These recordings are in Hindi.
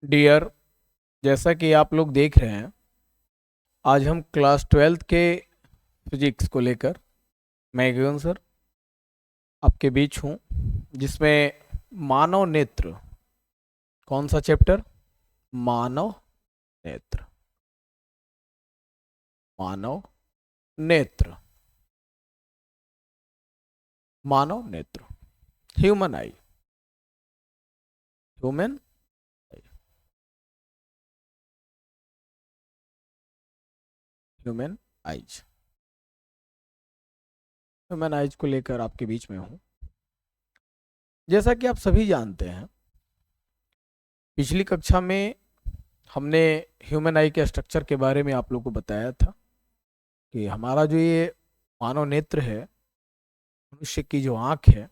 डियर, जैसा कि आप लोग देख रहे हैं, आज हम क्लास 12th के फिजिक्स को लेकर मैं गगन सर आपके बीच हूँ, जिसमें मानव नेत्र, कौन सा चैप्टर? मानव नेत्र। मानव नेत्र। मानव नेत्र। ह्यूमन आई। ह्यूमन आई। Human eyes. ह्यूमन आईज को लेकर आपके बीच में हूँ। जैसा कि आप सभी जानते हैं, पिछली कक्षा में हमने ह्यूमन आई के स्ट्रक्चर के बारे में आप लोगों को बताया था कि हमारा जो ये मानव नेत्र है, मनुष्य की जो आंख है,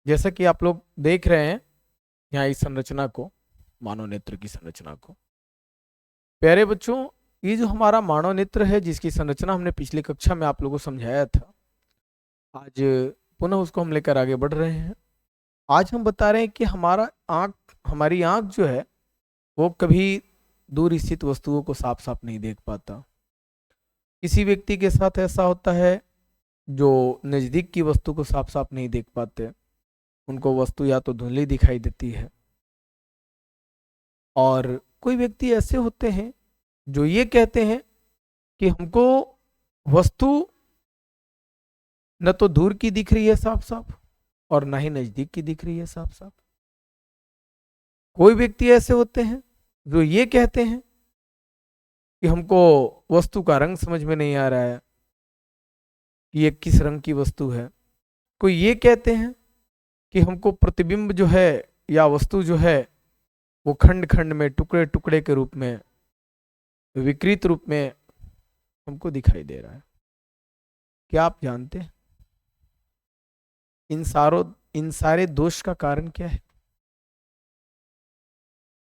जैसा कि आप लोग देख रहे हैं यहाँ इस संरचना को, मानव नेत्र की संरचना को। प्यारे बच्चों, ये जो हमारा मानव नेत्र है, जिसकी संरचना हमने पिछली कक्षा में आप लोगों को समझाया था, आज पुनः उसको हम लेकर आगे बढ़ रहे हैं। आज हम बता रहे हैं कि हमारी आंख जो है वो कभी दूर स्थित वस्तुओं को साफ साफ नहीं देख पाता। किसी व्यक्ति के साथ ऐसा होता है जो नज़दीक की वस्तु को साफ साफ नहीं देख पाते, उनको वस्तु या तो धुंधली दिखाई देती है। और कोई व्यक्ति ऐसे होते हैं जो ये कहते हैं कि हमको वस्तु न तो दूर की दिख रही है साफ साफ और ना ही नजदीक की दिख रही है साफ साफ। कोई व्यक्ति ऐसे होते हैं जो ये कहते हैं कि हमको वस्तु का रंग समझ में नहीं आ रहा है कि ये किस रंग की वस्तु है। कोई ये कहते हैं कि हमको प्रतिबिंब जो है या वस्तु जो है वो खंड खंड में, टुकड़े टुकड़े के रूप में, विकृत रूप में हमको दिखाई दे रहा है। क्या आप जानते हैं इन सारे दोष का कारण क्या है?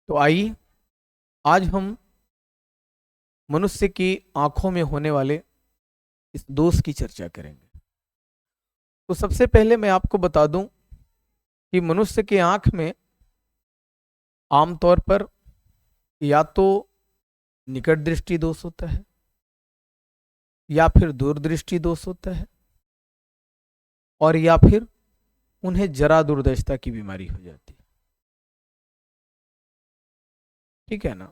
तो आइए आज हम मनुष्य की आंखों में होने वाले इस दोष की चर्चा करेंगे। तो सबसे पहले मैं आपको बता दूं कि मनुष्य के आंख में आमतौर पर या तो निकट दृष्टि दोष होता है या फिर दूरदृष्टि दोष होता है, और या फिर उन्हें जरा दूरदर्शिता की बीमारी हो जाती है। ठीक है ना?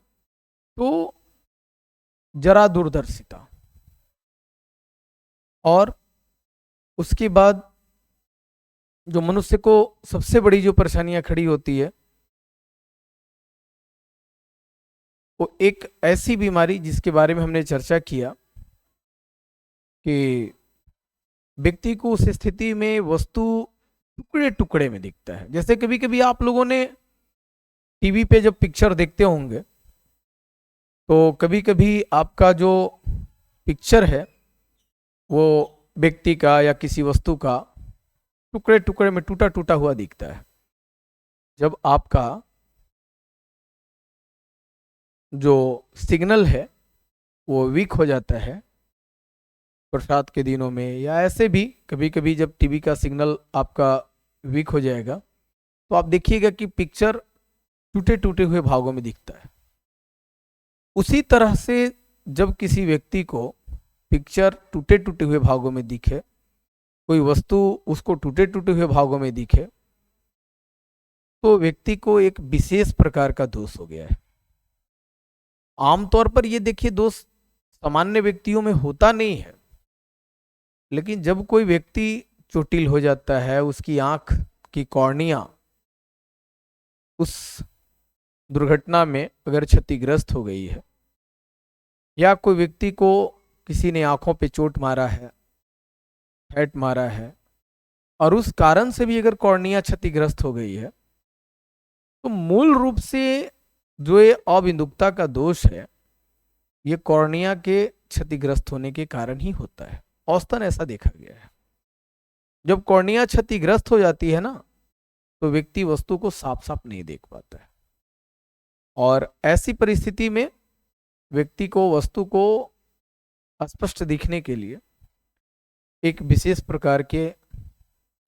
तो जरा दूरदर्शिता, और उसके बाद जो मनुष्य को सबसे बड़ी जो परेशानियां खड़ी होती है वो एक ऐसी बीमारी जिसके बारे में हमने चर्चा किया कि व्यक्ति को उस स्थिति में वस्तु टुकड़े टुकड़े में दिखता है। जैसे कभी कभी आप लोगों ने टीवी पे जब पिक्चर देखते होंगे तो कभी कभी आपका जो पिक्चर है वो व्यक्ति का या किसी वस्तु का टुकड़े टुकड़े में टूटा टूटा हुआ दिखता है। जब आपका जो सिग्नल है वो वीक हो जाता है बरसात के दिनों में, या ऐसे भी कभी कभी जब टीवी का सिग्नल आपका वीक हो जाएगा तो आप देखिएगा कि पिक्चर टूटे टूटे हुए भागों में दिखता है। उसी तरह से जब किसी व्यक्ति को पिक्चर टूटे टूटे हुए भागों में दिखे, कोई वस्तु उसको टूटे टूटे हुए भागों में दिखे, तो व्यक्ति को एक विशेष प्रकार का दोष हो गया है। आमतौर पर ये देखिए, दोष सामान्य व्यक्तियों में होता नहीं है, लेकिन जब कोई व्यक्ति चोटिल हो जाता है, उसकी आंख की कॉर्निया उस दुर्घटना में अगर क्षतिग्रस्त हो गई है, या कोई व्यक्ति को किसी ने आंखों पे चोट मारा है, हेड मारा है, और उस कारण से भी अगर कॉर्निया क्षतिग्रस्त हो गई है, तो मूल रूप से जो ये अबिंदुकता का दोष है ये कॉर्निया के क्षतिग्रस्त होने के कारण ही होता है। औसतन ऐसा देखा गया है। जब कॉर्निया क्षतिग्रस्त हो जाती है ना, तो व्यक्ति वस्तु को साफ साफ नहीं देख पाता है, और ऐसी परिस्थिति में व्यक्ति को वस्तु को स्पष्ट दिखने के लिए एक विशेष प्रकार के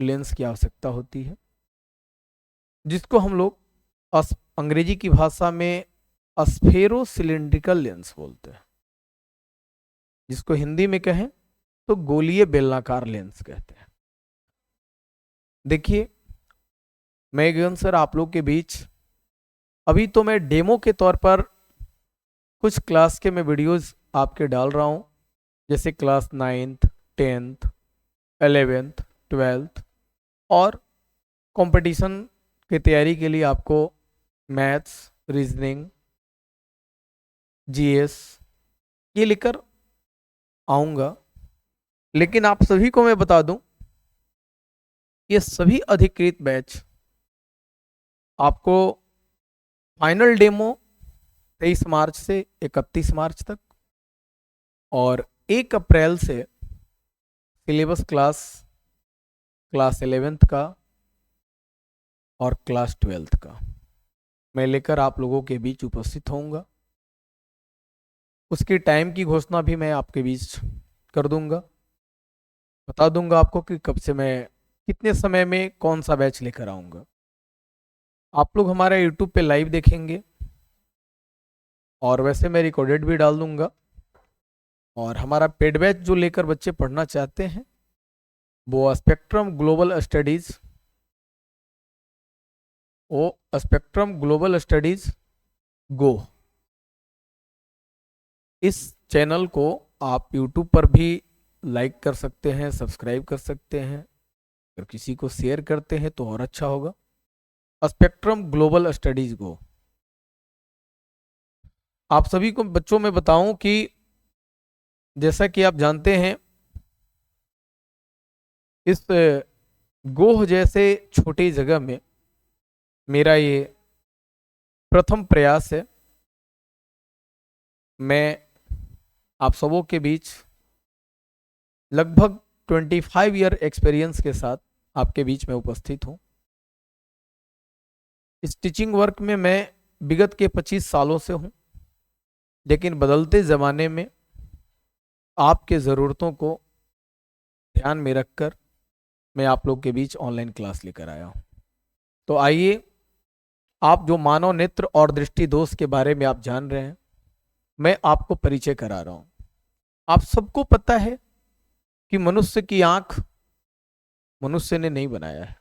लेंस की आवश्यकता होती है, जिसको हम लोग अंग्रेजी की भाषा में स्फेरो सिलिंड्रिकल लेंस बोलते हैं, जिसको हिंदी में कहें तो गोलीय बेलनाकार लेंस कहते हैं। देखिए मैं गगन सर आप लोग के बीच अभी तो मैं डेमो के तौर पर कुछ क्लास के मैं वीडियोस आपके डाल रहा हूं, जैसे class 9th 10th 11th 12th और कंपटीशन की तैयारी के लिए आपको मैथ्स, रीजनिंग, जीएस ये लेकर आऊँगा। लेकिन आप सभी को मैं बता दूं, ये सभी अधिकृत बैच आपको फाइनल डेमो 23 मार्च से 31 मार्च तक और 1 अप्रैल से सिलेबस क्लास 11th का और क्लास 12th का मैं लेकर आप लोगों के बीच उपस्थित होऊंगा। उसकी टाइम की घोषणा भी मैं आपके बीच कर दूंगा, बता दूंगा आपको कि कब से मैं कितने समय में कौन सा बैच लेकर आऊंगा। आप लोग हमारा यूट्यूब पे लाइव देखेंगे और वैसे मैं रिकॉर्डेड भी डाल दूंगा। और हमारा पेड बैच जो लेकर बच्चे पढ़ना चाहते हैं वो स्पेक्ट्रम ग्लोबल स्टडीज गो, इस चैनल को आप यूट्यूब पर भी लाइक कर सकते हैं, सब्सक्राइब कर सकते हैं। अगर किसी को शेयर करते हैं तो और अच्छा होगा। Spectrum global studies go. आप सभी को बच्चों में बताऊं कि जैसा कि आप जानते हैं इस गोह जैसे छोटी जगह में मेरा ये प्रथम प्रयास है। मैं आप सबों के बीच लगभग 25 ईयर एक्सपीरियंस के साथ आपके बीच में उपस्थित हूं। इस टीचिंग वर्क में मैं विगत के 25 सालों से हूं, लेकिन बदलते ज़माने में आपके ज़रूरतों को ध्यान में रखकर मैं आप लोग के बीच ऑनलाइन क्लास लेकर आया हूं। तो आइए, आप जो मानव नेत्र और दृष्टि दोष के बारे में आप जान रहे हैं, मैं आपको परिचय करा रहा हूं। आप सबको पता है कि मनुष्य की आंख मनुष्य ने नहीं बनाया है,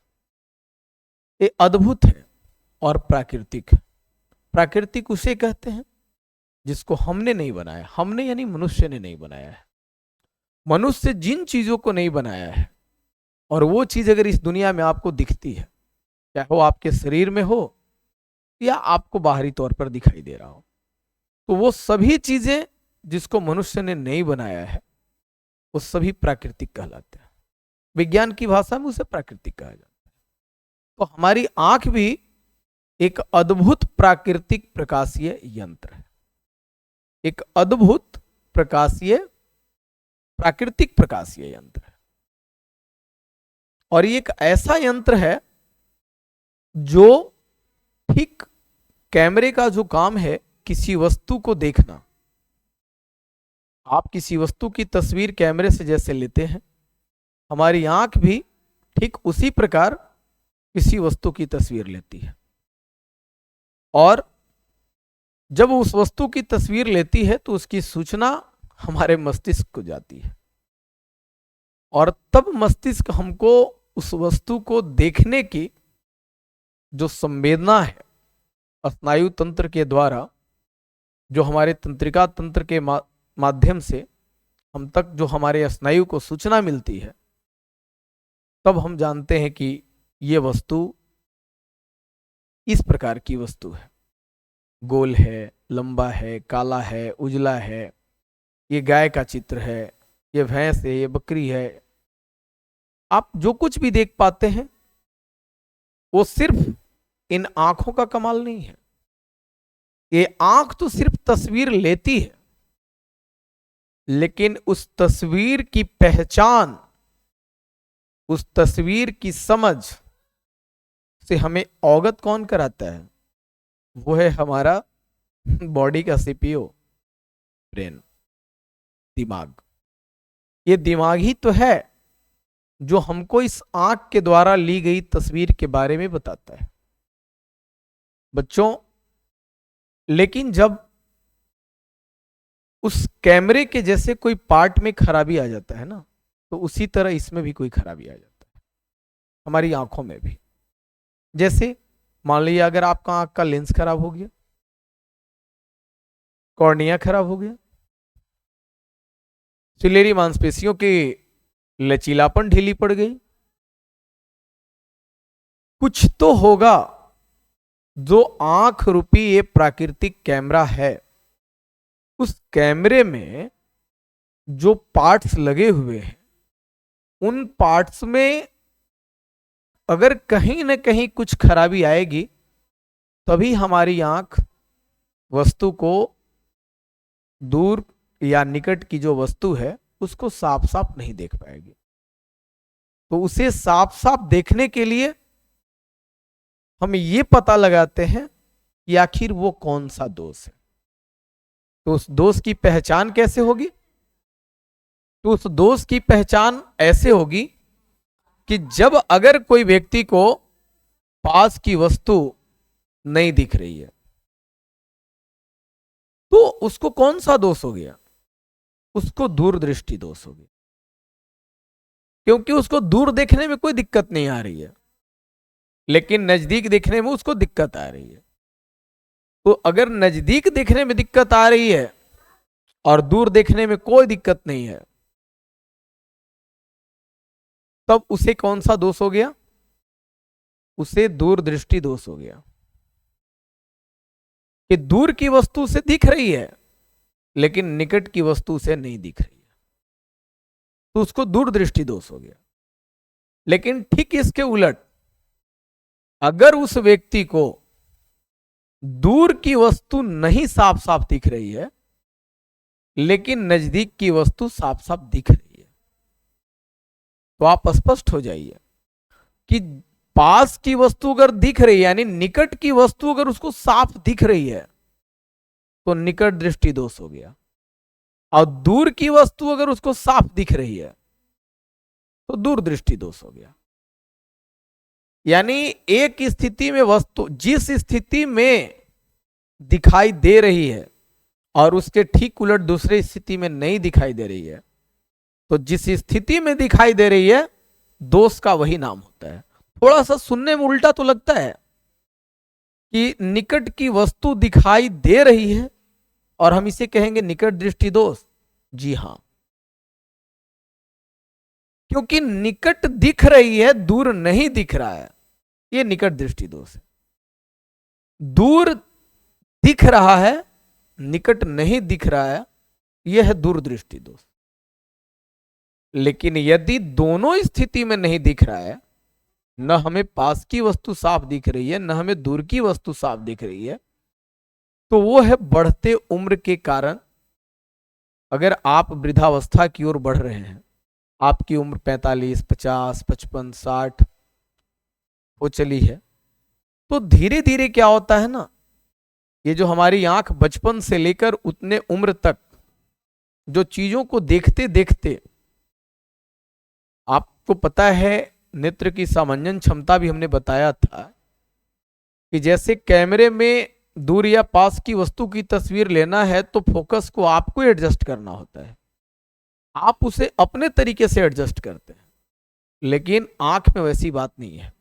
ये अद्भुत है और प्राकृतिक है। प्राकृतिक उसे कहते हैं जिसको हमने नहीं बनाया। हमने यानी मनुष्य ने नहीं बनाया है। मनुष्य जिन चीजों को नहीं बनाया है और वो चीज अगर इस दुनिया में आपको दिखती है, चाहे वो आपके शरीर में हो या आपको बाहरी तौर पर दिखाई दे रहा हो, तो वो सभी चीजें जिसको मनुष्य ने नहीं बनाया है वो सभी प्राकृतिक कहलाते हैं। विज्ञान की भाषा में उसे प्राकृतिक कहा जाता है। तो हमारी आंख भी एक अद्भुत प्राकृतिक प्रकाशीय यंत्र है, एक अद्भुत प्राकृतिक प्रकाशीय यंत्र है। और ये एक ऐसा यंत्र है जो ठीक कैमरे का जो काम है किसी वस्तु को देखना, आप किसी वस्तु की तस्वीर कैमरे से जैसे लेते हैं, हमारी आंख भी ठीक उसी प्रकार किसी वस्तु की तस्वीर लेती है। और जब उस वस्तु की तस्वीर लेती है तो उसकी सूचना हमारे मस्तिष्क को जाती है और तब मस्तिष्क हमको उस वस्तु को देखने की जो संवेदना है स्नायु तंत्र के द्वारा, जो हमारे तंत्रिका तंत्र के माध्यम से हम तक जो हमारे स्नायु को सूचना मिलती है, तब हम जानते हैं कि ये वस्तु इस प्रकार की वस्तु है, गोल है, लंबा है, काला है, उजला है, ये गाय का चित्र है, ये भैंस है, ये बकरी है। आप जो कुछ भी देख पाते हैं वो सिर्फ इन आंखों का कमाल नहीं है। ये आंख तो सिर्फ तस्वीर लेती है, लेकिन उस तस्वीर की पहचान, उस तस्वीर की समझ से हमें अवगत कौन कराता है? वो है हमारा बॉडी का सीपीयू, ब्रेन, दिमाग। ये दिमाग ही तो है जो हमको इस आंख के द्वारा ली गई तस्वीर के बारे में बताता है। बच्चों, लेकिन जब उस कैमरे के जैसे कोई पार्ट में खराबी आ जाता है ना, तो उसी तरह इसमें भी कोई खराबी आ जाता है, हमारी आंखों में भी। जैसे मान लीजिए अगर आपका आंख का लेंस खराब हो गया, कॉर्निया खराब हो गया, सिलेरी मांसपेशियों की लचीलापन ढीली पड़ गई, कुछ तो होगा। जो आंख रूपी ये प्राकृतिक कैमरा है, उस कैमरे में जो पार्ट्स लगे हुए हैं, उन पार्ट्स में अगर कहीं ना कहीं कुछ खराबी आएगी, तभी हमारी आंख वस्तु को, दूर या निकट की जो वस्तु है उसको साफ साफ नहीं देख पाएगी। तो उसे साफ साफ देखने के लिए हम ये पता लगाते हैं कि आखिर वो कौन सा दोष है। तो उस दोष की पहचान कैसे होगी? तो उस दोष की पहचान ऐसे होगी कि जब अगर कोई व्यक्ति को पास की वस्तु नहीं दिख रही है, तो उसको कौन सा दोष हो गया? उसको दूरदृष्टि दोष हो गया, क्योंकि उसको दूर देखने में कोई दिक्कत नहीं आ रही है, लेकिन नजदीक देखने में उसको दिक्कत आ रही है। तो अगर नजदीक देखने में दिक्कत आ रही है और दूर देखने में कोई दिक्कत नहीं है, तब उसे कौन सा दोष हो गया? उसे दूरदृष्टि दोष हो गया, कि दूर की वस्तु से दिख रही है लेकिन निकट की वस्तु से नहीं दिख रही है, तो उसको दूरदृष्टि दोष हो गया। लेकिन ठीक इसके उलट, अगर उस व्यक्ति को दूर की वस्तु नहीं साफ साफ दिख रही है लेकिन नजदीक की वस्तु साफ साफ दिख रही है, तो आप स्पष्ट हो जाइए कि पास की वस्तु अगर दिख रही है, यानी निकट की वस्तु अगर उसको साफ दिख रही है, तो निकट दृष्टि दोष हो गया। और दूर की वस्तु अगर उसको साफ दिख रही है, तो दूरदृष्टि दोष हो गया। यानी एक स्थिति में वस्तु जिस स्थिति में दिखाई दे रही है और उसके ठीक उलट दूसरी स्थिति में नहीं दिखाई दे रही है, तो जिस स्थिति में दिखाई दे रही है, दोष का वही नाम होता है। थोड़ा सा सुनने में उल्टा तो लगता है कि निकट की वस्तु दिखाई दे रही है और हम इसे कहेंगे निकट दृष्टि दोष। जी हां, क्योंकि निकट दिख रही है, दूर नहीं दिख रहा है, यह निकट दृष्टि दोष है। दूर दिख रहा है, निकट नहीं दिख रहा है, यह है दूरदृष्टि दोष। लेकिन यदि दोनों स्थिति में नहीं दिख रहा है, न हमें पास की वस्तु साफ दिख रही है, न हमें दूर की वस्तु साफ दिख रही है, तो वो है बढ़ते उम्र के कारण। अगर आप वृद्धावस्था की ओर बढ़ रहे हैं, आपकी उम्र 45, 50, 55, 60 हो चली है, तो धीरे धीरे क्या होता है ना, ये जो हमारी आंख बचपन से लेकर उतने उम्र तक जो चीजों को देखते देखते, आपको पता है नेत्र की सामान्य क्षमता भी हमने बताया था कि जैसे कैमरे में दूर या पास की वस्तु की तस्वीर लेना है तो फोकस को आपको एडजस्ट करना होता है, आप उसे अपने तरीके से एडजस्ट करते हैं। लेकिन आंख में वैसी बात नहीं है।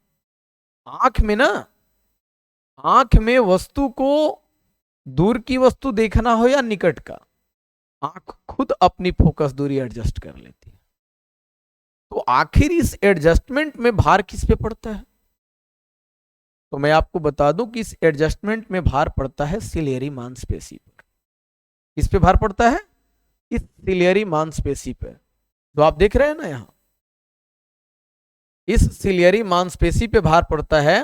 आंख में वस्तु को दूर की वस्तु देखना हो या निकट का, आंख खुद अपनी फोकस दूरी एडजस्ट कर लेती है। तो आखिर इस एडजस्टमेंट में भार किस पे पड़ता है? तो मैं आपको बता दूं कि इस एडजस्टमेंट में भार पड़ता है सिलियरी मांसपेशी पर। किस पे भार पड़ता है? इस सिलियरी मांसपेशी पे, जो आप देख रहे हैं ना यहां, इस सिलियरी मांसपेशी पे भार पड़ता है,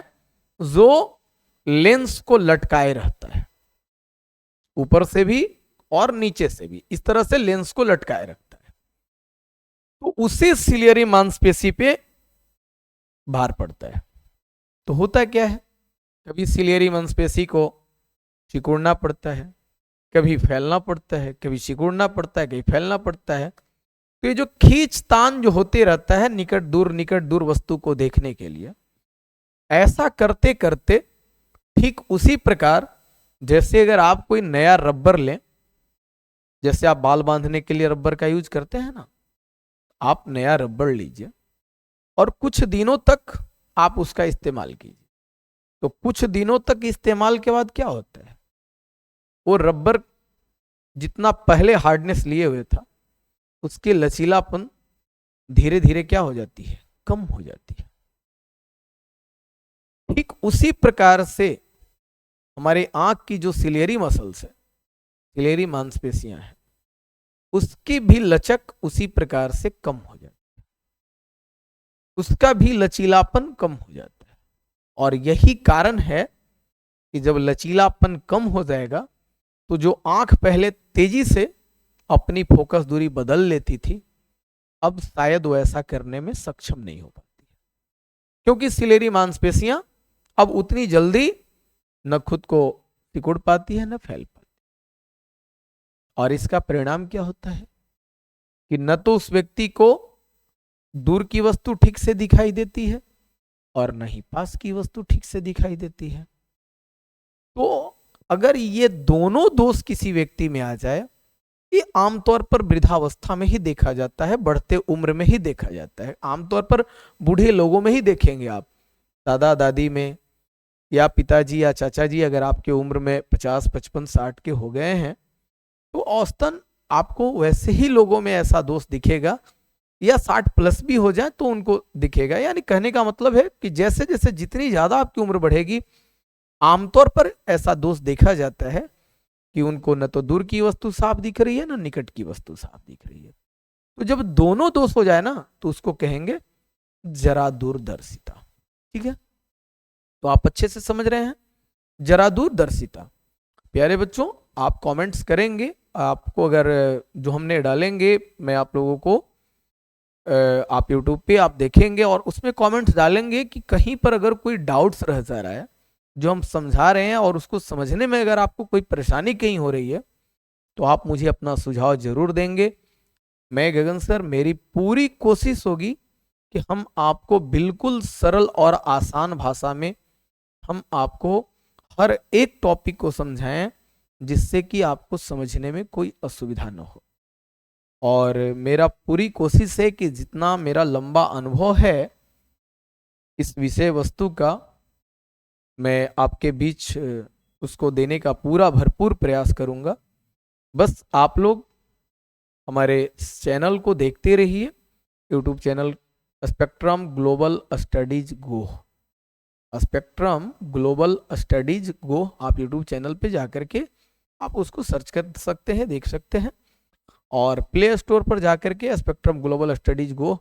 जो लेंस को लटकाए रहता है, ऊपर से भी और नीचे से भी, इस तरह से लेंस को लटकाए रखता है। तो उसी सिलियरी मांसपेशी पे भार पड़ता है। तो होता क्या है, कभी सिलियरी मांसपेशी को सिकुड़ना पड़ता है, कभी फैलना पड़ता है, कभी सिकुड़ना पड़ता है, कभी फैलना पड़ता है। तो ये जो खींचतान जो होते रहता है निकट दूर वस्तु को देखने के लिए, ऐसा करते करते ठीक उसी प्रकार जैसे अगर आप कोई नया रबर लें, जैसे आप बाल बांधने के लिए रबर का यूज करते हैं ना, आप नया रबर लीजिए और कुछ दिनों तक आप उसका इस्तेमाल कीजिए। तो कुछ दिनों तक इस्तेमाल के बाद क्या होता है, वो रबर जितना पहले हार्डनेस लिए हुए था उसकी लचीलापन धीरे धीरे क्या हो जाती है, कम हो जाती है। ठीक उसी प्रकार से हमारे आंख की जो सिलेरी मसल्स है, सिलेरी मांसपेशियां हैं, उसकी भी लचक उसी प्रकार से कम हो जाती है, उसका भी लचीलापन कम हो जाता है। और यही कारण है कि जब लचीलापन कम हो जाएगा तो जो आंख पहले तेजी से अपनी फोकस दूरी बदल लेती थी, अब शायद वो ऐसा करने में सक्षम नहीं हो पाती, क्योंकि सिलेरी मांसपेशियां अब उतनी जल्दी न खुद को सिकुड़ पाती है न फैल पाती। और इसका परिणाम क्या होता है कि न तो उस व्यक्ति को दूर की वस्तु ठीक से दिखाई देती है और न ही पास की वस्तु ठीक से दिखाई देती है। तो अगर ये दोनों दोष किसी व्यक्ति में आ जाए, ये आमतौर पर वृद्धावस्था में ही देखा जाता है, बढ़ते उम्र में ही देखा जाता है। आमतौर पर बूढ़े लोगों में ही देखेंगे आप, दादा दादी में या पिताजी या चाचा जी अगर आपके उम्र में 50, 55, 60 के हो गए हैं, तो औसतन आपको वैसे ही लोगों में ऐसा दोष दिखेगा, या 60 प्लस भी हो जाए तो उनको दिखेगा। यानी कहने का मतलब है कि जैसे जैसे जितनी ज्यादा आपकी उम्र बढ़ेगी, आमतौर पर ऐसा दोष देखा जाता है कि उनको न तो दूर की वस्तु साफ दिख रही है न निकट की वस्तु साफ दिख रही है। तो जब दोनों दोष हो जाए ना, तो उसको कहेंगे जरा दूरदर्शिता। ठीक है, तो आप अच्छे से समझ रहे हैं, जरा दूरदर्शिता। प्यारे बच्चों, आप कमेंट्स करेंगे, आपको अगर जो हमने डालेंगे मैं आप लोगों को, आप YouTube पे आप देखेंगे और उसमें कमेंट्स डालेंगे कि कहीं पर अगर कोई डाउट्स रह जा रहा है जो हम समझा रहे हैं और उसको समझने में अगर आपको कोई परेशानी कहीं हो रही है, तो आप मुझे अपना सुझाव जरूर देंगे। मैं गगन सर, मेरी पूरी कोशिश होगी कि हम आपको बिल्कुल सरल और आसान भाषा में हम आपको हर एक टॉपिक को समझाएं, जिससे कि आपको समझने में कोई असुविधा न हो। और मेरा पूरी कोशिश है कि जितना मेरा लंबा अनुभव है इस विषय वस्तु का, मैं आपके बीच उसको देने का पूरा भरपूर प्रयास करूंगा। बस आप लोग हमारे चैनल को देखते रहिए, YouTube channel spectrum global studies go, spectrum global studies go, आप यूट्यूब चैनल पे जाकर के आप उसको सर्च कर सकते हैं, देख सकते हैं। और प्ले स्टोर पर जाकर के स्पेक्ट्रम ग्लोबल स्टडीज गो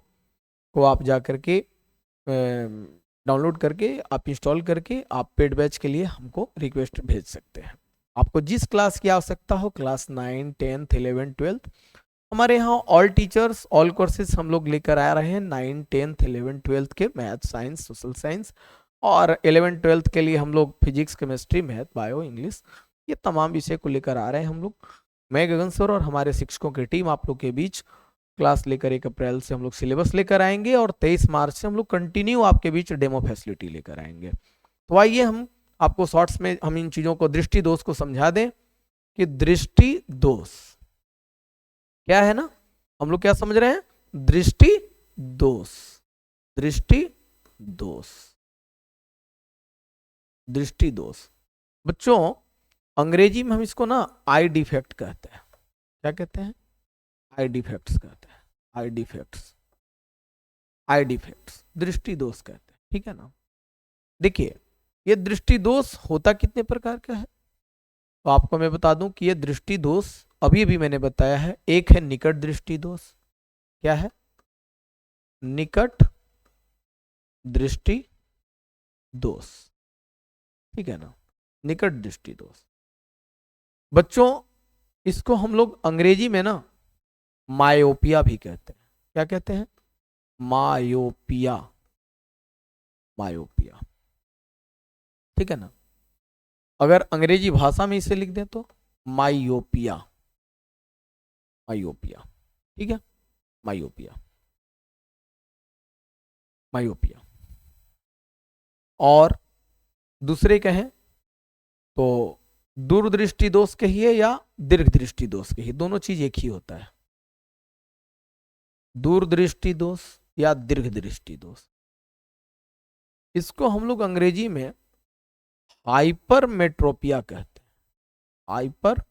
को आप जाकर के डाउनलोड करके आप इंस्टॉल करके आप पेड बैच के लिए हमको रिक्वेस्ट भेज सकते हैं। आपको जिस क्लास की आवश्यकता हो, क्लास 9, 10, 11, 12, हमारे यहाँ ऑल टीचर्स ऑल कोर्सेज हम लोग लेकर आ रहे हैं। 9, 10, 11, 12 के मैथ, साइंस, सोशल साइंस, और 11, 12 के लिए हम लोग physics, chemistry, math, bio, English, ये तमाम विषय को लेकर आ रहे हैं हम लोग। मैं गगन सर और हमारे शिक्षकों की टीम आप लोग के बीच क्लास लेकर 1 अप्रैल से हम लोग सिलेबस लेकर आएंगे और 23 मार्च से हम लोग कंटिन्यू आपके बीच डेमो फैसिलिटी लेकर आएंगे। तो आइए हम आपको शॉर्ट्स में हम इन चीजों को, दृष्टि दोष को समझा दें कि दृष्टि दोष क्या है ना। हम लोग क्या समझ रहे हैं, दृष्टि दोष, दृष्टि दोष, दृष्टि दोष। बच्चों अंग्रेजी में हम इसको ना आई डिफेक्ट कहते हैं। क्या कहते हैं, आई डिफेक्ट्स कहते हैं, आई डिफेक्ट्स, आई डिफेक्ट्स, दृष्टि दोष कहते हैं। ठीक है ना। देखिए ये दृष्टि दोष होता कितने प्रकार का है, तो आपको मैं बता दूं कि ये दृष्टि दोष अभी अभी मैंने बताया है। एक है निकट दृष्टि दोष। क्या है, निकट दृष्टि दोष। ठीक है ना, निकट दृष्टि दोष। बच्चों इसको हम लोग अंग्रेजी में ना मायोपिया भी कहते हैं। क्या कहते हैं, मायोपिया, मायोपिया। ठीक है ना। अगर अंग्रेजी भाषा में इसे लिख दें तो मायोपिया, मायोपिया। ठीक है, मायोपिया, मायोपिया। और दूसरे कहें तो दूरदृष्टि दोष कहिए या दीर्घ दृष्टि दोष कहिए, दोनों चीज एक ही होता है। दूरदृष्टि दोष या दीर्घ दृष्टि दोष, इसको हम लोग अंग्रेजी में हाइपरमेट्रोपिया कहते हैं। हाइपरमेट्रोपिया,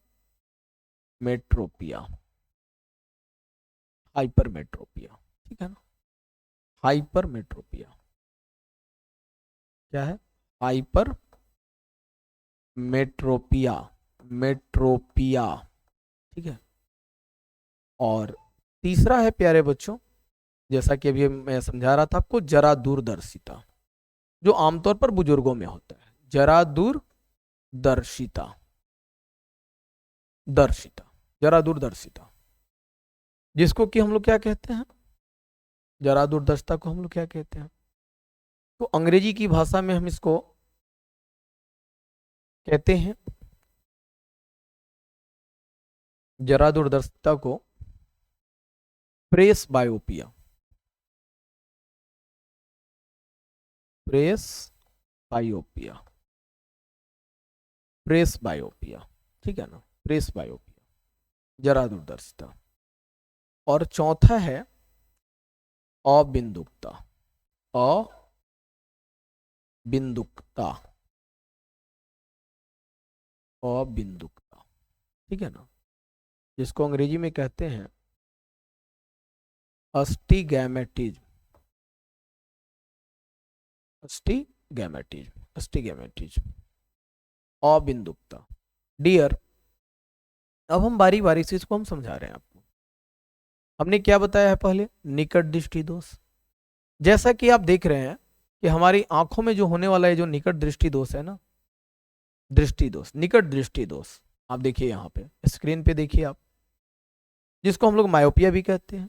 हाइपरमेट्रोपिया, ठीक है ना। हाइपरमेट्रोपिया क्या है? हाइपर मेट्रोपिया, मेट्रोपिया, ठीक है। और तीसरा है प्यारे बच्चों, जैसा कि अभी मैं समझा रहा था आपको, जरा दूरदर्शिता, जो आमतौर पर बुजुर्गों में होता है। जरा दूरदर्शिता, दर्शिता, जरा दूरदर्शिता, जिसको कि हम लोग क्या कहते हैं? जरा दूरदर्शिता को हम लोग क्या कहते हैं? तो अंग्रेजी की भाषा में हम इसको कहते हैं, जरा दूरदर्शिता को प्रेस बायोपिया, प्रेस बायोपिया, प्रेस बायोपिया, ठीक है ना, प्रेस बायोपिया, जरा दूरदर्शिता। और चौथा है अबिंदुकता, अबिंदुकता, अबिंदुकता, ठीक है ना, जिसको अंग्रेजी में कहते हैं अस्टिगैमेटिज्म, अस्टिगैमेटिज्म, अस्टिगैमेटिज्म, अबिंदुकता। डियर, अब हम बारी बारी से इसको हम समझा रहे हैं आपको। हमने क्या बताया है पहले? निकट दृष्टि दोष। जैसा कि आप देख रहे हैं कि हमारी आंखों में जो होने वाला है, जो निकट दृष्टि दोष है ना, दृष्टि दोष, निकट दृष्टि दोष, आप देखिए यहाँ पे स्क्रीन पे देखिए आप, जिसको हम लोग मायोपिया भी कहते हैं।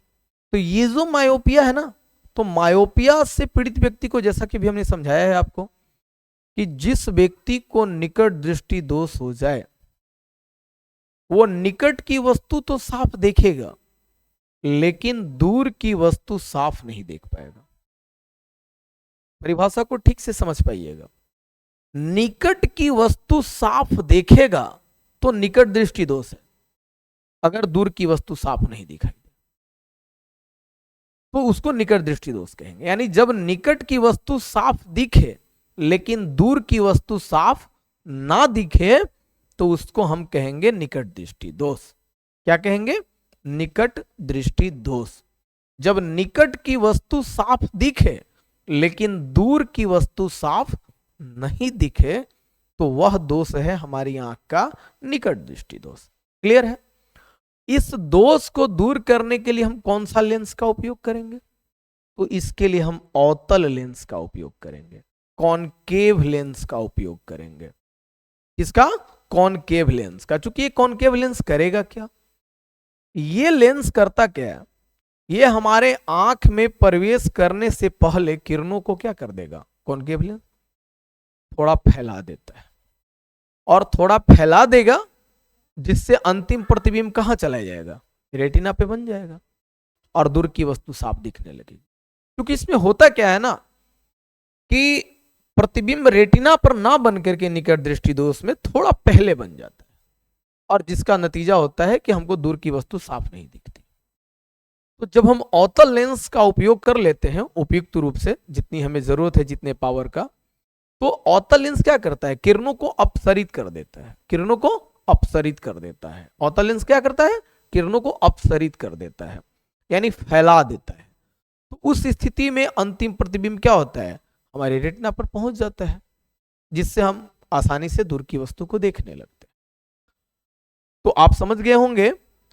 तो ये जो मायोपिया है ना, तो मायोपिया से पीड़ित व्यक्ति को, जैसा कि भी हमने समझाया है आपको, कि जिस व्यक्ति को निकट दृष्टि दोष हो जाए, वो निकट की वस्तु तो साफ देखेगा, लेकिन दूर की वस्तु साफ नहीं देख पाएगा। परिभाषा को ठीक से समझ पाइएगा। निकट की वस्तु साफ देखेगा तो निकट दृष्टि दोष है, अगर दूर की वस्तु साफ नहीं दिखाई दे तो उसको निकट दृष्टि दोष कहेंगे। यानी जब निकट की वस्तु साफ दिखे लेकिन दूर की वस्तु साफ ना दिखे, तो उसको हम कहेंगे निकट दृष्टि दोष। क्या कहेंगे? निकट दृष्टि दोष। जब निकट की वस्तु साफ दिखे लेकिन दूर की वस्तु साफ नहीं दिखे, तो वह दोष है हमारी आंख का निकट दृष्टि दोष। क्लियर है? इस दोष को दूर करने के लिए हम कौन सा लेंस का उपयोग करेंगे? तो इसके लिए हम अवतल लेंस का उपयोग करेंगे, कॉनकेव लेंस का उपयोग करेंगे। किसका? कॉनकेव लेंस का। चूंकि ये कॉनकेव लेंस करेगा क्या? ये लेंस करता क्या है? ये हमारे आंख में प्रवेश करने से पहले किरणों को क्या कर देगा? कॉनकेव लेंस थोड़ा फैला देता है, और थोड़ा फैला देगा जिससे अंतिम प्रतिबिंब कहां चला जाएगा? रेटिना पे बन जाएगा, और दूर की वस्तु साफ दिखने लगेगी। क्योंकि इसमें होता क्या है ना, कि प्रतिबिंब रेटिना पर ना बन करके निकट दृष्टि दोष में थोड़ा पहले बन जाता है, और जिसका नतीजा होता है कि हमको दूर की वस्तु साफ नहीं दिखती। तो जब हम अवतल लेंस का उपयोग कर लेते हैं उपयुक्त रूप से, जितनी हमें जरूरत है, जितने पावर का, तो अवतल लेंस क्या करता है? किरणों को अपसरित कर देता है, किरणों को अपसरित कर देता है। अवतल लेंस क्या करता है? किरणों को अपसरित कर देता है, यानी फैला देता है। तो उस स्थिति में अंतिम प्रतिबिंब क्या होता है? हमारे रेटिना पर पहुंच जाता है, जिससे हम आसानी से दूर की वस्तु को देखने लगते हैं। तो आप समझ गए होंगे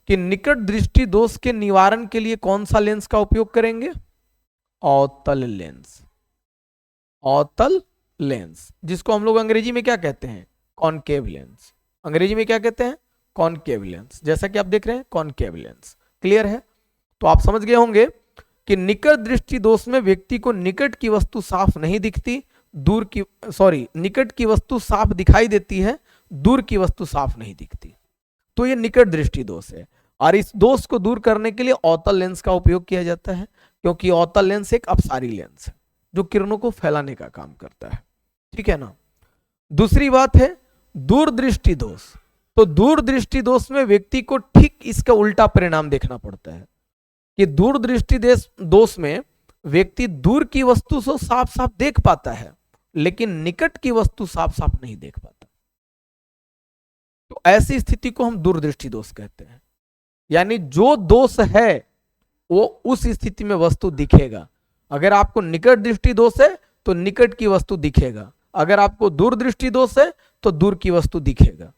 कि निकट दृष्टि दोष के निवारण के लिए कौन सा लेंस का उपयोग करेंगे? अवतल लेंस। अवतल लेंस, जिसको हम लोग अंग्रेजी में क्या कहते हैं? Concave lens. अंग्रेजी में क्या कहते हैं? Concave lens. जैसा कि आप देख रहे हैं, कॉनकेव लेंस। क्लियर है? तो आप समझ गए होंगे कि निकट दृष्टि दोष में व्यक्ति को निकट की वस्तु साफ नहीं दिखती, दूर की निकट की वस्तु साफ दिखाई देती है, दूर की वस्तु साफ नहीं दिखती। तो ये निकट दृष्टि दोष है, और इस दोष को दूर करने के लिए अवतल लेंस का उपयोग किया जाता है, क्योंकि अवतल लेंस एक अपसारी लेंस है जो किरणों को फैलाने का काम करता है। ठीक है ना? दूसरी बात है, दूरदृष्टि दोष। तो दूरदृष्टि दोष में व्यक्ति को ठीक इसका उल्टा परिणाम देखना पड़ता है कि दूरदृष्टि दोष में व्यक्ति दूर की वस्तु को साफ साफ देख पाता है, लेकिन निकट की वस्तु साफ साफ नहीं देख पाता। तो ऐसी स्थिति को हम दूरदृष्टि दोष कहते हैं। यानी जो दोष है वो उस स्थिति में वस्तु दिखेगा। अगर आपको निकट दृष्टि दोष है तो निकट की वस्तु दिखेगा, अगर आपको दूरदृष्टि दोष है तो दूर की वस्तु दिखेगा।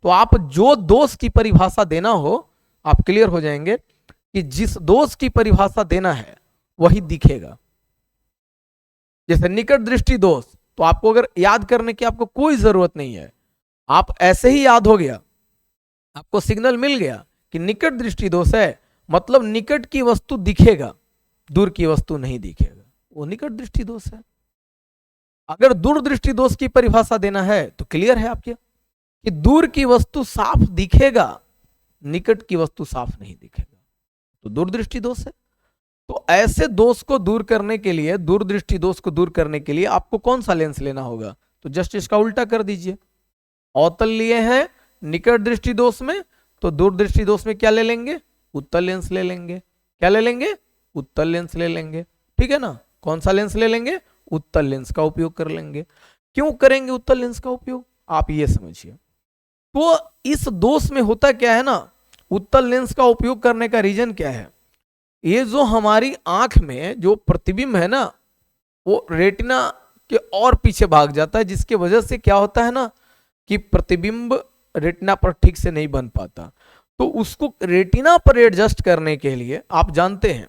तो आप जो दोष की परिभाषा देना हो, आप क्लियर हो जाएंगे कि जिस दोष की परिभाषा देना है वही दिखेगा। जैसे निकट दृष्टि दोष, तो आपको अगर याद करने की आपको कोई जरूरत नहीं है, आप ऐसे ही याद हो गया, आपको सिग्नल मिल गया कि निकट दृष्टि दोष है, मतलब निकट की वस्तु दिखेगा, दूर की वस्तु नहीं दिखेगा, वो निकट दृष्टि दोष है। अगर दूरदृष्टि दोष की परिभाषा देना है तो क्लियर है आपके कि दूर की वस्तु साफ दिखेगा, निकट की वस्तु साफ नहीं दिखेगा, तो दूरदृष्टि दोष है। तो ऐसे दोष को दूर करने के लिए, दूरदृष्टि दोष को दूर करने के लिए आपको कौन सा लेंस लेना होगा? तो जस्ट इसका उल्टा कर दीजिए। अवतल लिए हैं निकट दृष्टि दोष में, तो दूरदृष्टि दोष में क्या ले लेंगे? उत्तल लेंस ले लेंगे। क्या ले लेंगे? उत्तल लेंस ले लेंगे। ठीक है ना? कौन सा लेंस ले लेंगे? उत्तल लेंस का उपयोग कर लेंगे। क्यों करेंगे उत्तल लेंस का उपयोग? आप ये समझिए। तो इस दोष में होता क्या है ना, उत्तल लेंस का उपयोग करने का रीजन क्या है? ये जो हमारी आंख में जो प्रतिबिंब है ना, वो रेटिना के और पीछे भाग जाता है, जिसके वजह से क्या होता है ना कि प्रतिबिंब रेटिना पर ठीक से नहीं बन पाता। तो उसको रेटिना पर एडजस्ट करने के लिए आप जानते हैं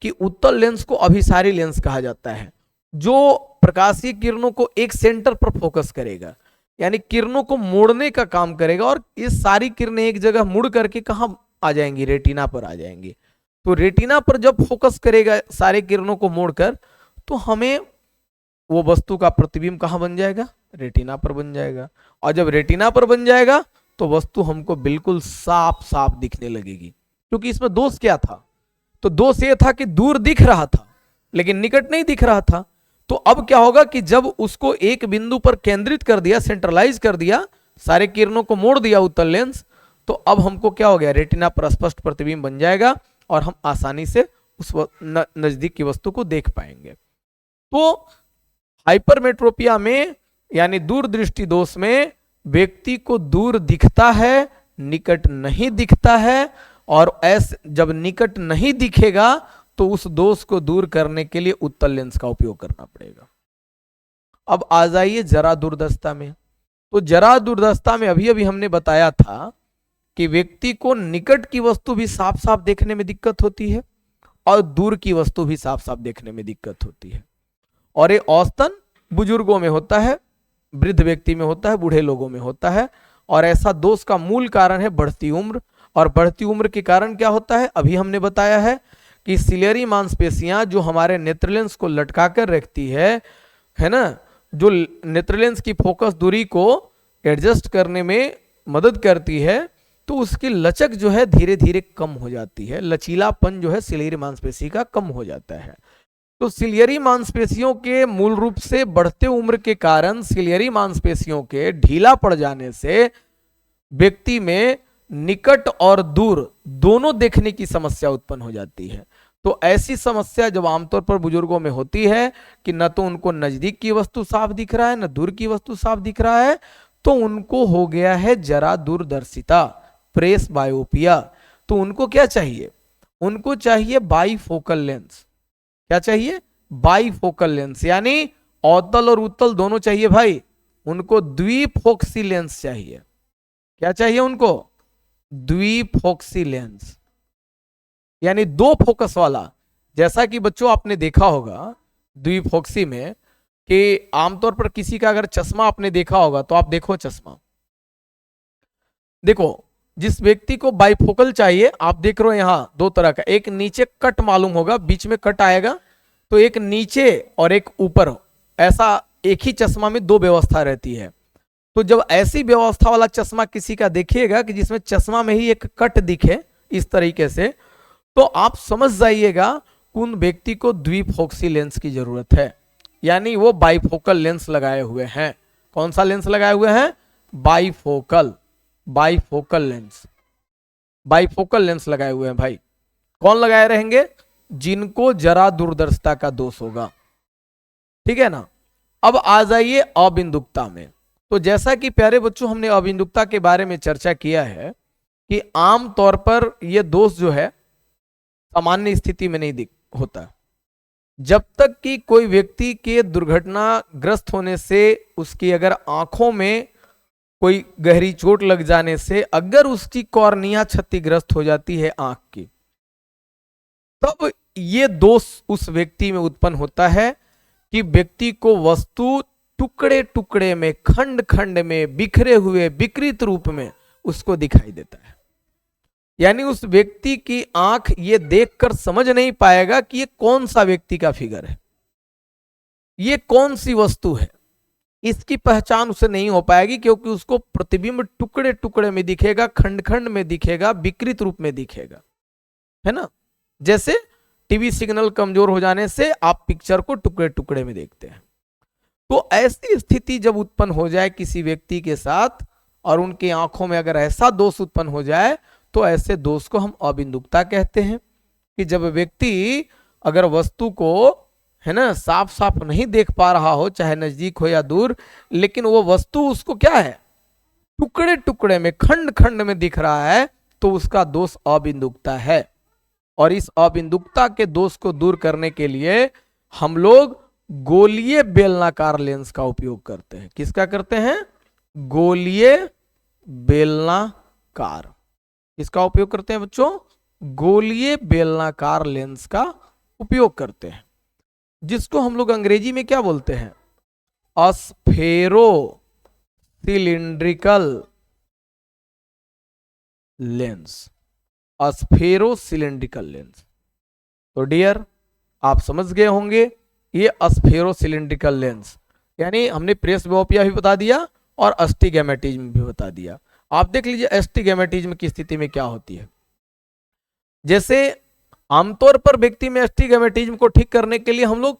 कि उत्तल लेंस को अभिसारी लेंस कहा जाता है, जो प्रकाशीय किरणों को एक सेंटर पर फोकस करेगा, यानी किरणों को मोड़ने का काम करेगा, और ये सारी किरणें एक जगह मुड़ करके कहां आ जाएंगी? रेटिना पर आ जाएंगी। तो रेटिना पर जब फोकस करेगा सारे किरणों को मोड़कर, तो हमें वो वस्तु का प्रतिबिंब कहां बन जाएगा? रेटिना पर बन जाएगा। और जब रेटिना पर बन जाएगा तो वस्तु हमको बिल्कुल साफ साफ दिखने लगेगी। क्योंकि इसमें दोष क्या था? तो दोष ये था कि दूर दिख रहा था लेकिन निकट नहीं दिख रहा था। तो अब क्या होगा कि जब उसको एक बिंदु पर केंद्रित कर दिया, सेंट्रलाइज कर दिया, सारे किरणों को मोड़ दिया उत्तल लेंस, तो अब हमको क्या हो गया? रेटिना पर स्पष्ट प्रतिबिंब बन जाएगा और हम आसानी से उस नजदीक की वस्तु को देख पाएंगे। तो हाइपरमेट्रोपिया में यानी दूरदृष्टि दोष में व्यक्ति को दूर दिखता है, निकट नहीं दिखता है, और ऐसे जब निकट नहीं दिखेगा तो उस दोष को दूर करने के लिए उत्तल लेंस का उपयोग करना पड़ेगा। अब आ जाइए जरा दूरदर्शिता में। तो जरा दूरदर्शिता में अभी अभी हमने बताया था कि व्यक्ति को निकट की वस्तु भी साफ साफ देखने में दिक्कत होती है और दूर की वस्तु भी साफ साफ देखने में दिक्कत होती है, और ये औसतन बुजुर्गों में होता है, वृद्ध व्यक्ति में होता है, बूढ़े लोगों में होता है। और ऐसा दोष का मूल कारण है बढ़ती उम्र, और बढ़ती उम्र के कारण क्या होता है? अभी हमने बताया है कि सिलियरी मांसपेशियां जो हमारे नेत्रलेंस को लटका कर रखती है ना, जो नेत्रलेंस की फोकस दूरी को एडजस्ट करने में मदद करती है, तो उसकी लचक जो है धीरे धीरे कम हो जाती है, लचीलापन जो है सिलियरी मांसपेशी का कम हो जाता है। तो सिलियरी मांसपेशियों के मूल रूप से बढ़ते उम्र के कारण सिलियरी मांसपेशियों के ढीला पड़ जाने से व्यक्ति में निकट और दूर दोनों देखने की समस्या उत्पन्न हो जाती है। तो ऐसी समस्या जब आमतौर पर बुजुर्गों में होती है कि न तो उनको नजदीक की वस्तु साफ दिख रहा है, न दूर की वस्तु साफ दिख रहा है, तो उनको हो गया है जरा दूरदर्शिता, प्रेस बायोपिया। तो उनको क्या चाहिए? उनको चाहिए बाईफोकल लेंस। क्या चाहिए? बाईफोकल लेंस, यानी अवतल और उत्तल दोनों चाहिए भाई। उनको द्विफोक्सी लेंस चाहिए। क्या चाहिए उनको? द्विफोक्सी लेंस, यानी दो फोकस वाला। जैसा कि बच्चों आपने देखा होगा द्विफोक्सी में कि आमतौर पर किसी का अगर चश्मा आपने देखा होगा, तो आप देखो चश्मा, देखो जिस व्यक्ति को बाइफोकल चाहिए, आप देख रहे हो यहां दो तरह का, एक नीचे कट मालूम होगा, बीच में कट आएगा, तो एक नीचे और एक ऊपर, ऐसा एक ही चश्मा में दो व्यवस्था रहती है। तो जब ऐसी व्यवस्था वाला चश्मा किसी का देखिएगा कि जिसमें चश्मा में ही एक कट दिखे इस तरीके से, तो आप समझ जाइएगा उन व्यक्ति को द्विफोक्सी लेंस की जरूरत है, यानी वो बाइफोकल लेंस लगाए हुए हैं। कौन सा लेंस लगाए हुए हैं? Bifocal, bifocal lens, bifocal lens लगाए हुए हैं भाई। कौन लगाए रहेंगे? जिनको जरा दूरदर्शिता का दोष होगा, ठीक है ना। अब आ जाइए अबिंदुकता में। तो जैसा कि प्यारे बच्चों हमने अबिंदुकता के बारे में चर्चा किया है कि आम तौर पर यह दोष जो है सामान्य स्थिति में नहीं दिख होता। जब तक कि कोई व्यक्ति के दुर्घटनाग्रस्त होने से उसकी अगर आंखों में कोई गहरी चोट लग जाने से अगर उसकी कॉर्निया क्षतिग्रस्त हो जाती है आंख की, तब ये दोष उस व्यक्ति में उत्पन्न होता है कि व्यक्ति को वस्तु टुकड़े टुकड़े में, खंड खंड में, बिखरे हुए विकृत रूप में उसको दिखाई देता है। यानी उस व्यक्ति की आंख ये देखकर समझ नहीं पाएगा कि ये कौन सा व्यक्ति का फिगर है, ये कौन सी वस्तु है, इसकी पहचान उसे नहीं हो पाएगी, क्योंकि उसको प्रतिबिंब टुकड़े टुकड़े में दिखेगा, खंड खंड में दिखेगा, विकृत रूप में दिखेगा, है ना। जैसे टीवी सिग्नल कमजोर हो जाने से आप पिक्चर को टुकड़े टुकड़े में देखते हैं। तो ऐसी स्थिति जब उत्पन्न हो जाए किसी व्यक्ति के साथ और उनकी आंखों में अगर ऐसा दोष उत्पन्न हो जाए, तो ऐसे दोष को हम अबिंदुकता कहते हैं। कि जब व्यक्ति अगर वस्तु को, है ना, साफ साफ नहीं देख पा रहा हो, चाहे नजदीक हो या दूर, लेकिन वो वस्तु उसको क्या है, टुकड़े टुकड़े में, खंड खंड में दिख रहा है, तो उसका दोष अबिंदुकता है। और इस अबिंदुकता के दोष को दूर करने के लिए हम लोग गोलीय बेलनाकार लेंस का उपयोग करते हैं। किसका करते हैं? गोलीय बेलनाकार। किसका उपयोग करते हैं बच्चों? गोलीय बेलनाकार लेंस का उपयोग करते हैं, जिसको हम लोग अंग्रेजी में क्या बोलते हैं? स्फेरो सिलिंड्रिकल लेंस, स्फेरो सिलिंड्रिकल लेंस। तो डियर आप समझ गए होंगे ये स्फेरो सिलिंड्रिकल लेंस, यानी हमने प्रेसबियोपिया भी बता दिया और अस्टिगैमेटिज्म भी बता दिया। आप देख लीजिए अस्टिगैमेटिज्म की स्थिति में क्या होती है। जैसे आमतौर पर व्यक्ति में अस्टिगैमेटिज्म को ठीक करने के लिए हम लोग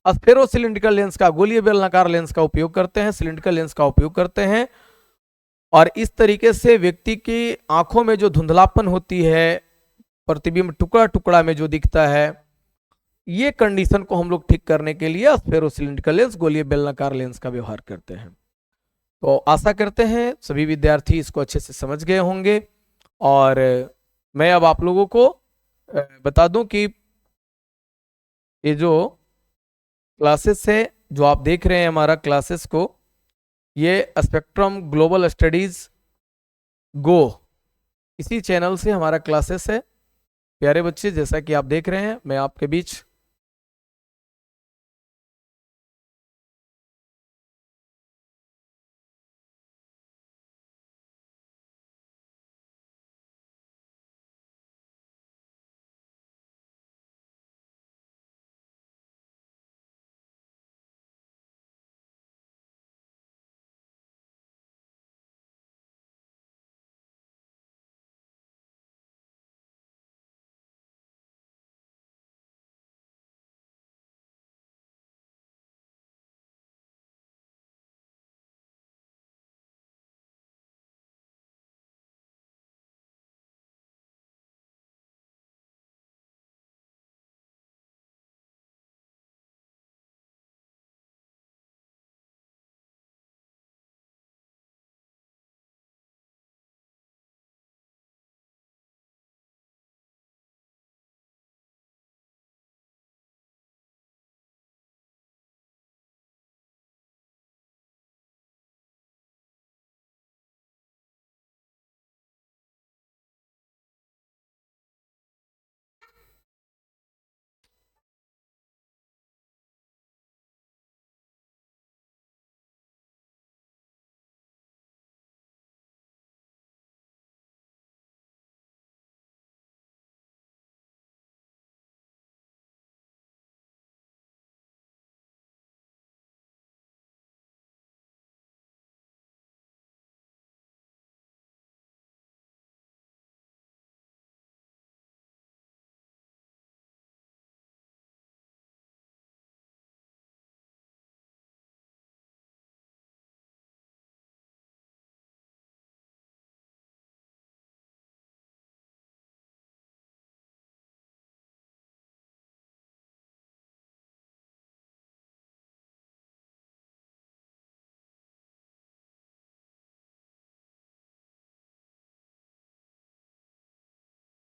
स्फेरो सिलिंड्रिकल लेंस का, गोलीय बेलनाकार लेंस का उपयोग करते हैं, सिलिंड्रिकल लेंस का उपयोग करते हैं। और इस तरीके से व्यक्ति की आंखों में जो धुंधलापन होती है, प्रतिबिंब टुकड़ा टुकड़ा में जो दिखता है, ये कंडीशन को हम लोग ठीक करने के लिए स्फेरो सिलिंड्रिकल लेंस, गोलीय बेलनाकार लेंस का व्यवहार करते हैं। तो आशा करते हैं सभी विद्यार्थी इसको अच्छे से समझ गए होंगे। और मैं अब आप लोगों को बता दूं कि ये जो क्लासेस है, जो आप देख रहे हैं हमारा क्लासेस को, ये स्पेक्ट्रम ग्लोबल स्टडीज गो, इसी चैनल से हमारा क्लासेस है। प्यारे बच्चे, जैसा कि आप देख रहे हैं, मैं आपके बीच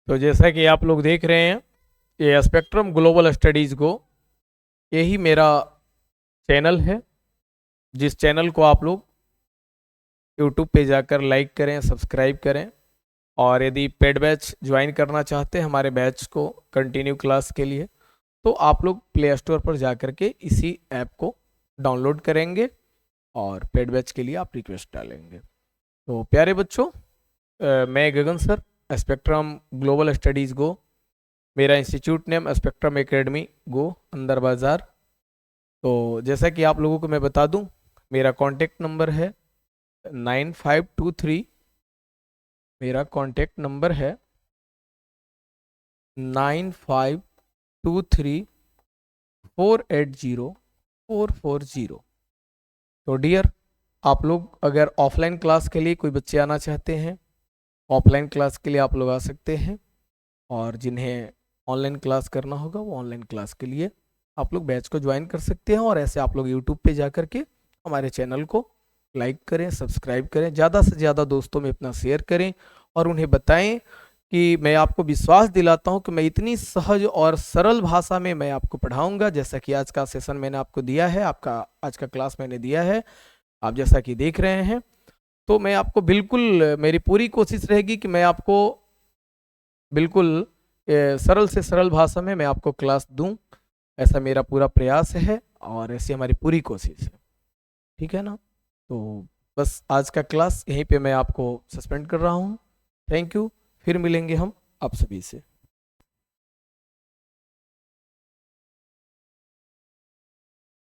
तो जैसा कि आप लोग देख रहे हैं, ये स्पेक्ट्रम ग्लोबल स्टडीज़ को, यही मेरा चैनल है, जिस चैनल को आप लोग यूट्यूब पे जाकर लाइक करें, सब्सक्राइब करें। और यदि पेड बैच ज्वाइन करना चाहते हैं हमारे बैच को कंटिन्यू क्लास के लिए, तो आप लोग प्ले स्टोर पर जा कर के इसी ऐप को डाउनलोड करेंगे और पेड बैच के लिए आप रिक्वेस्ट डालेंगे। तो प्यारे बच्चों, मैं गगन सर, स्पेक्ट्रम ग्लोबल स्टडीज़ गो, मेरा इंस्टीट्यूट नेम स्पेक्ट्रम एकेडमी गो, अंदर बाज़ार। तो जैसा कि आप लोगों को मैं बता दूं, मेरा कॉन्टेक्ट नंबर है 9523, मेरा कॉन्टेक्ट नंबर है 9523480440। तो डियर, आप लोग अगर ऑफलाइन क्लास के लिए कोई बच्चे आना चाहते हैं, ऑफलाइन क्लास के लिए आप लोग आ सकते हैं, और जिन्हें ऑनलाइन क्लास करना होगा वो ऑनलाइन क्लास के लिए आप लोग बैच को ज्वाइन कर सकते हैं। और ऐसे आप लोग यूट्यूब पे जा कर के हमारे चैनल को लाइक करें, सब्सक्राइब करें, ज़्यादा से ज़्यादा दोस्तों में अपना शेयर करें और उन्हें बताएं कि मैं आपको विश्वास दिलाता हूं कि मैं इतनी सहज और सरल भाषा में मैं आपको पढ़ाऊंगा। जैसा कि आज का सेशन मैंने आपको दिया है, आपका आज का क्लास मैंने दिया है, आप जैसा कि देख रहे हैं, तो मैं आपको बिल्कुल, मेरी पूरी कोशिश रहेगी कि मैं आपको बिल्कुल सरल से सरल भाषा में मैं आपको क्लास दूं। ऐसा मेरा पूरा प्रयास है और ऐसी हमारी पूरी कोशिश है, ठीक है ना। तो बस आज का क्लास यहीं पे मैं आपको सस्पेंड कर रहा हूँ। थैंक यू, फिर मिलेंगे हम आप सभी से।